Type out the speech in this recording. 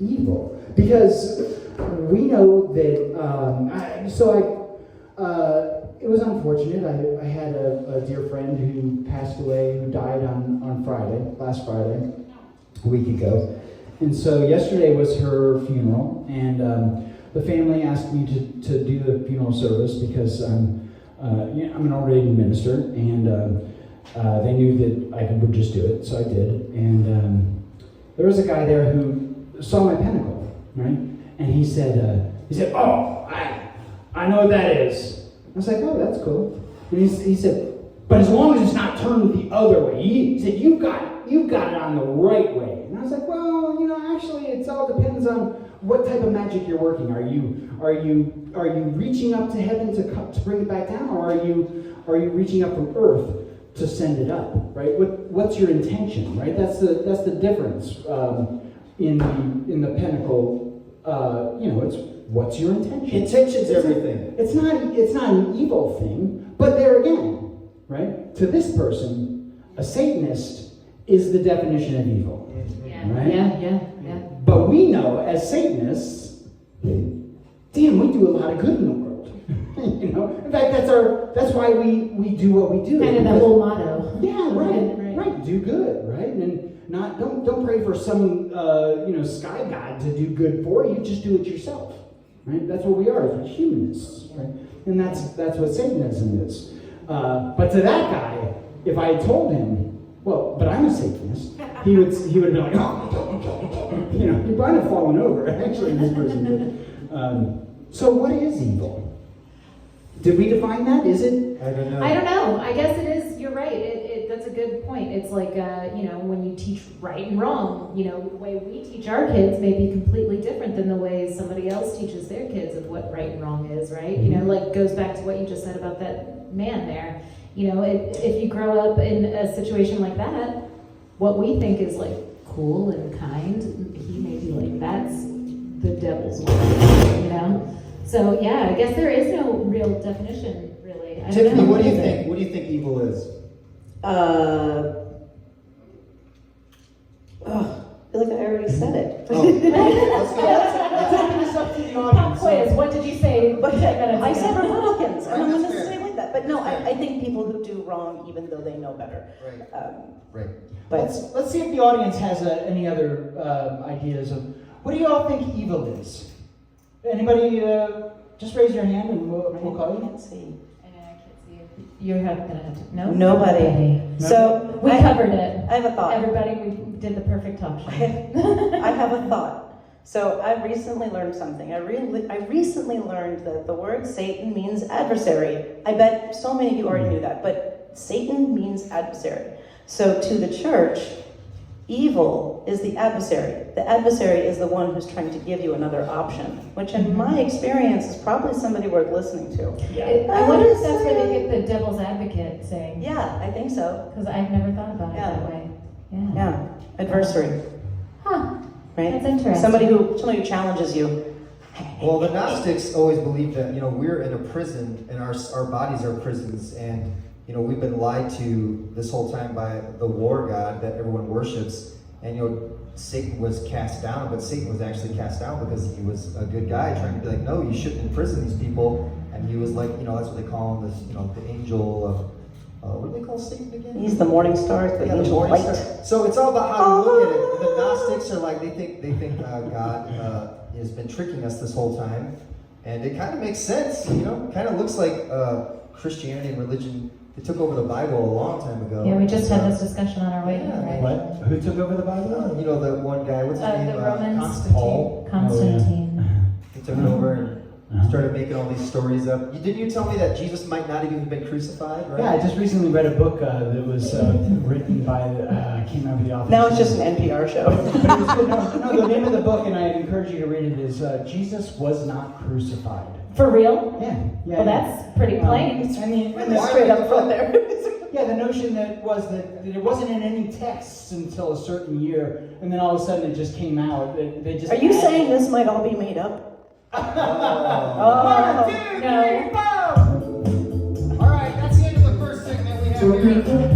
evil? Because we know that, it was unfortunate. I had a dear friend who passed away, who died on last Friday, a week ago. And so yesterday was her funeral, and the family asked me to do the funeral service because I'm an ordained minister, and they knew that I would just do it, so I did. And there was a guy there who saw my pentacle, right? And he said, "Oh, I know what that is." I was like, "Oh, that's cool." And he said, "But as long as it's not turned the other way." He said, "You've got it on the right way." And I was like, "Well, actually, it all depends on what type of magic you're working. Are you reaching up to heaven to bring it back down, or are you reaching up from earth to send it up? Right? What's your intention? Right? That's the difference in the pentacle. It's what's your intention? Intention's everything. It's not an evil thing, but there again, right? To this person, a Satanist is the definition of evil. Yeah. Right? Yeah. But we know as Satanists, we do a lot of good in the world. In fact, that's why we do what we do. Kind of the whole motto. Yeah, right. Do good, right? And don't pray for some sky god to do good for you. Just do it yourself, right? That's what we are as humanists, right? And that's what Satanism is. But to that guy, if I had told him, well, but I'm a Satanist, he would have been like, oh, he might have fallen over. Actually, this person did. So what is evil? Did we define that? Is it? I don't know. I don't know. I guess it is. You're right. That's a good point. It's like, when you teach right and wrong, the way we teach our kids may be completely different than the way somebody else teaches their kids of what right and wrong is, right? Mm-hmm. Goes back to what you just said about that man there. If you grow up in a situation like that, what we think is like cool and kind, he may be like, that's the devil's way, So yeah, I guess there is no real definition, really. Tiffany, what do you think? What do you think evil is? I feel like I already said it. Oh. Let's open this up to the Pop audience. quiz. What did you say? But I said Right. Republicans. I don't Right, necessarily that's say like that. But no, I think people who do wrong, even though they know better. Right. But Let's see if the audience has any other ideas of what do you all think evil is? Anybody? Just raise your hand and we'll call you. Let's see. I can't see it. You're gonna have to. No. Nobody. Okay. So We covered it. I have a thought. Everybody, we did the perfect talk show. I have a thought. So I recently learned something. I recently learned that the word Satan means adversary. I bet so many of you already knew that, but Satan means adversary. So to the church, evil is the adversary. The adversary is the one who's trying to give you another option, which in my experience is probably somebody worth listening to. I wonder if that's where they get the devil's advocate saying. Yeah, I think so. Because I've never thought about it Yeah. that way. Yeah. Yeah, adversary, Huh. right? That's interesting. Somebody who challenges you. Well, the Gnostics always believed that, we're in a prison and our bodies are prisons, and, we've been lied to this whole time by the war god that everyone worships, and, Satan was cast down, but Satan was actually cast down because he was a good guy trying to be like, no, you shouldn't imprison these people, and he was like, that's what they call him, this, the angel of, what do they call Satan again? He's the morning star, the angel morning light. star. So it's all about how you look at it. The Gnostics are like, they think God has been tricking us this whole time, and it kind of makes sense, kind of looks like Christianity and religion. It took over the Bible a long time ago. Yeah, we just had this discussion on our way here, right? What? Who took over the Bible? The one guy, what's his name? The Romans. Constantine. Constantine. He took it over and started making all these stories up. Didn't you tell me that Jesus might not have even been crucified, right? Yeah, I just recently read a book that was written by, I can't remember the author. Now it's just an NPR show. But it was good. No, the name of the book, and I encourage you to read it, is Jesus Was Not Crucified. For real? Yeah. Well, that's pretty plain. It's straight up front there. Yeah, the notion that it wasn't in any texts until a certain year, and then all of a sudden it just came out. They just Are you saying this might all be made up? Oh. 1, 2, 3, No. 4! All right, that's the end of the first segment we have here.